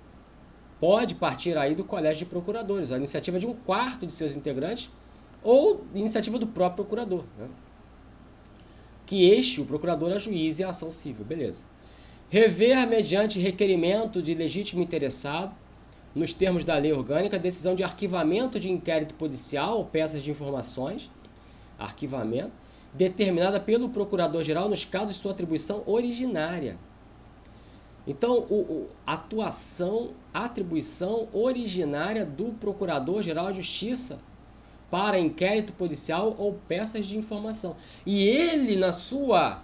pode partir aí do Colégio de Procuradores, a iniciativa de 1/4 de seus integrantes, ou iniciativa do próprio procurador, né? que este, o procurador, ajuize a ação civil. Beleza. Rever, mediante requerimento de legítimo interessado, nos termos da lei orgânica, a decisão de arquivamento de inquérito policial ou peças de informações, arquivamento, determinada pelo Procurador-Geral nos casos de sua atribuição originária. Então, atribuição originária do Procurador-Geral de Justiça para inquérito policial ou peças de informação. E ele, na sua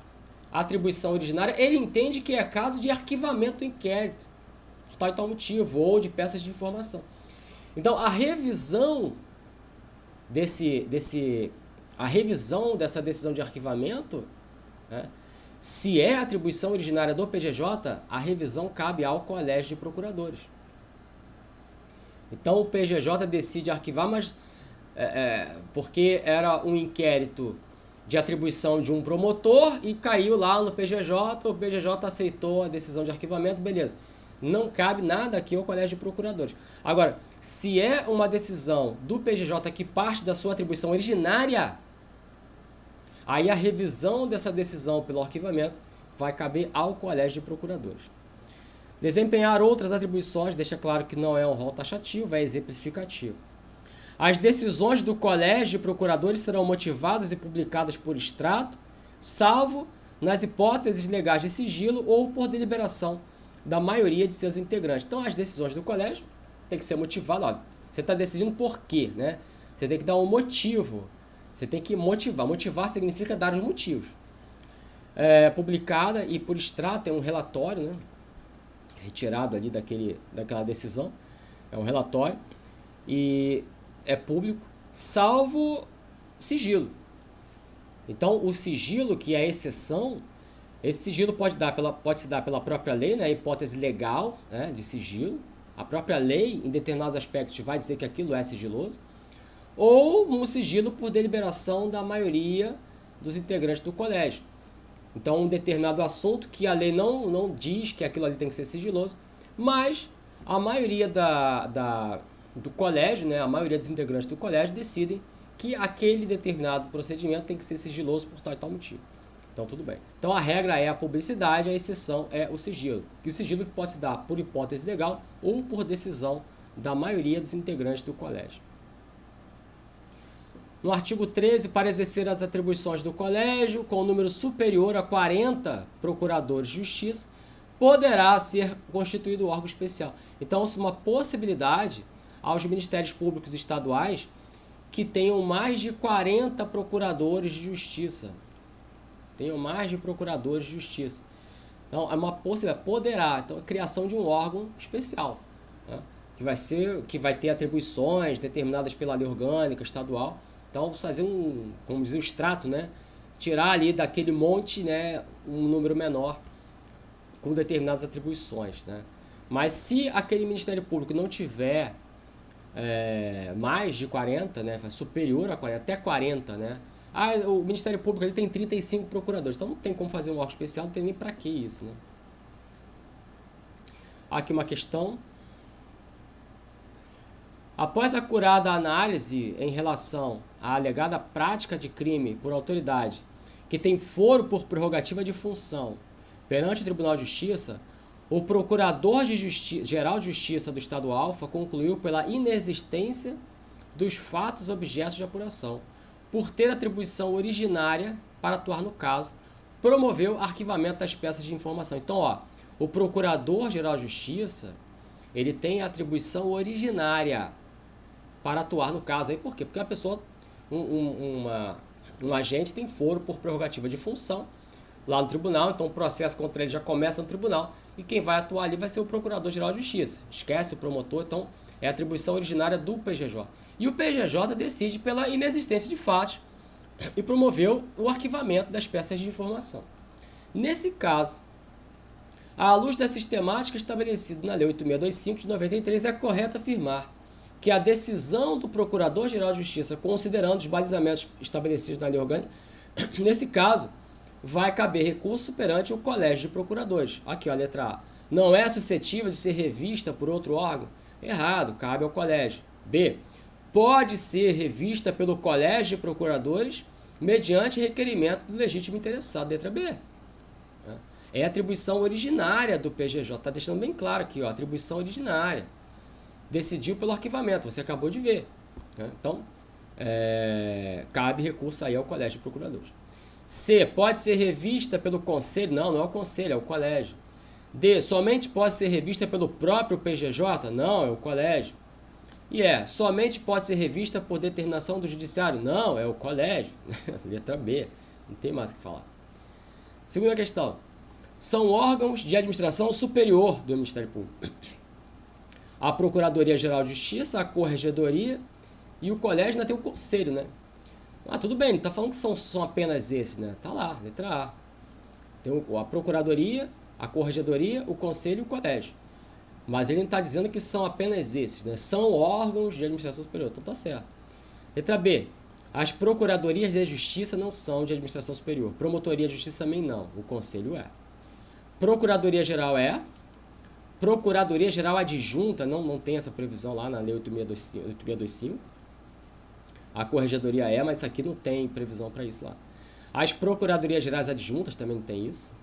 atribuição originária, ele entende que é caso de arquivamento do inquérito, por tal e tal motivo, ou de peças de informação. Então, a revisão dessa decisão de arquivamento, né, se é atribuição originária do PGJ, a revisão cabe ao Colégio de Procuradores. Então, o PGJ decide arquivar, mas porque era um inquérito de atribuição de um promotor e caiu lá no PGJ, o PGJ aceitou a decisão de arquivamento, beleza. Não cabe nada aqui ao Colégio de Procuradores. Agora, se é uma decisão do PGJ que parte da sua atribuição originária, aí a revisão dessa decisão pelo arquivamento vai caber ao Colégio de Procuradores. Desempenhar outras atribuições, deixa claro que não é um rol taxativo, é exemplificativo. As decisões do Colégio de Procuradores serão motivadas e publicadas por extrato, salvo nas hipóteses legais de sigilo ou por deliberação da maioria de seus integrantes. Então, as decisões do colégio têm que ser motivadas. Você está decidindo por quê, né? Você tem que dar um motivo. Você tem que motivar. Motivar significa dar os motivos. Publicada e por extrato, é um relatório, né? Retirado ali daquela decisão. É um relatório. E é público, salvo sigilo. Então, o sigilo, que é a exceção, esse sigilo pode se dar pela própria lei, né, a hipótese legal, né, de sigilo. A própria lei, em determinados aspectos, vai dizer que aquilo é sigiloso. Ou um sigilo por deliberação da maioria dos integrantes do colégio. Então, um determinado assunto que a lei não diz que aquilo ali tem que ser sigiloso, mas a maioria do colégio, né, a maioria dos integrantes do colégio decidem que aquele determinado procedimento tem que ser sigiloso por tal e tal motivo. Então, tudo bem. Então, a regra é a publicidade, a exceção é o sigilo. Que o sigilo pode se dar por hipótese legal ou por decisão da maioria dos integrantes do colégio. No artigo 13, para exercer as atribuições do colégio, com um número superior a 40 procuradores de justiça, poderá ser constituído órgão especial. Então, isso é uma possibilidade aos ministérios públicos estaduais que tenham mais de 40 procuradores de justiça. Tenham mais de procuradores de justiça. Então, é uma possibilidade, poderá. Então, a criação de um órgão especial, né, que vai ter atribuições determinadas pela lei orgânica estadual. Então, fazer como dizer, um extrato, né, tirar ali daquele monte, né, um número menor com determinadas atribuições, né. Mas se aquele Ministério Público não tiver mais de 40, né, superior a 40, até 40, né, o Ministério Público ele tem 35 procuradores, então não tem como fazer um órgão especial, não tem nem para que isso, né. Aqui uma questão. Após a acurada análise em relação à alegada prática de crime por autoridade que tem foro por prerrogativa de função perante o Tribunal de Justiça, o Procurador-Geral de Justiça do Estado Alfa concluiu pela inexistência dos fatos objetos de apuração, por ter atribuição originária para atuar no caso, promoveu arquivamento das peças de informação. Então, o Procurador-Geral de Justiça, ele tem atribuição originária para atuar no caso. Aí, por quê? Porque a pessoa, um agente tem foro por prerrogativa de função lá no tribunal, então o processo contra ele já começa no tribunal e quem vai atuar ali vai ser o Procurador-Geral de Justiça. Esquece o promotor, então é atribuição originária do PGJ. E o PGJ decide pela inexistência de fatos e promoveu o arquivamento das peças de informação. Nesse caso, à luz da sistemática estabelecida na Lei 8625 de 93, é correto afirmar que a decisão do Procurador-Geral de Justiça, considerando os balizamentos estabelecidos na Lei Orgânica, nesse caso, vai caber recurso perante o Colégio de Procuradores. Aqui, a letra A. Não é suscetível de ser revista por outro órgão? Errado, cabe ao Colégio. B. Pode ser revista pelo Colégio de Procuradores mediante requerimento do legítimo interessado, letra B. É a atribuição originária do PGJ, está deixando bem claro aqui, ó, atribuição originária. Decidiu pelo arquivamento, você acabou de ver. Então, cabe recurso aí ao Colégio de Procuradores. C, pode ser revista pelo Conselho, não é o Conselho, é o Colégio. D, somente pode ser revista pelo próprio PGJ, não, é o Colégio. E somente pode ser revista por determinação do Judiciário, não, é o Colégio. Letra B, não tem mais o que falar. Segunda questão. São órgãos de administração superior do Ministério Público. A Procuradoria-Geral de Justiça, a Corregedoria e o Colégio ainda tem o Conselho, né? Tudo bem, não está falando que são apenas esses, né? Tá lá, letra A. Tem a Procuradoria, a Corregedoria, o Conselho e o Colégio. Mas ele não está dizendo que são apenas esses, né? São órgãos de administração superior, então tá certo. Letra B. As Procuradorias de Justiça não são de administração superior. Promotoria de Justiça também não, o Conselho é. Procuradoria-Geral é. Procuradoria-Geral Adjunta, não tem essa previsão lá na Lei 8625. A Corregedoria mas isso aqui não tem previsão para isso lá. As Procuradorias Gerais Adjuntas também não tem isso.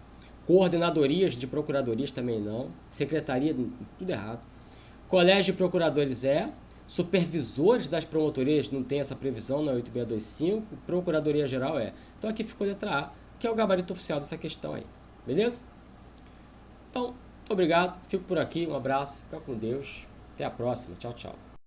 Coordenadorias de Procuradorias também não. Secretaria, tudo errado. Colégio de Procuradores Supervisores das promotorias não tem essa previsão na 8625. Procuradoria-Geral Então aqui ficou letra A, que é o gabarito oficial dessa questão aí. Beleza? Então, muito obrigado. Fico por aqui. Um abraço. Fica com Deus. Até a próxima. Tchau, tchau.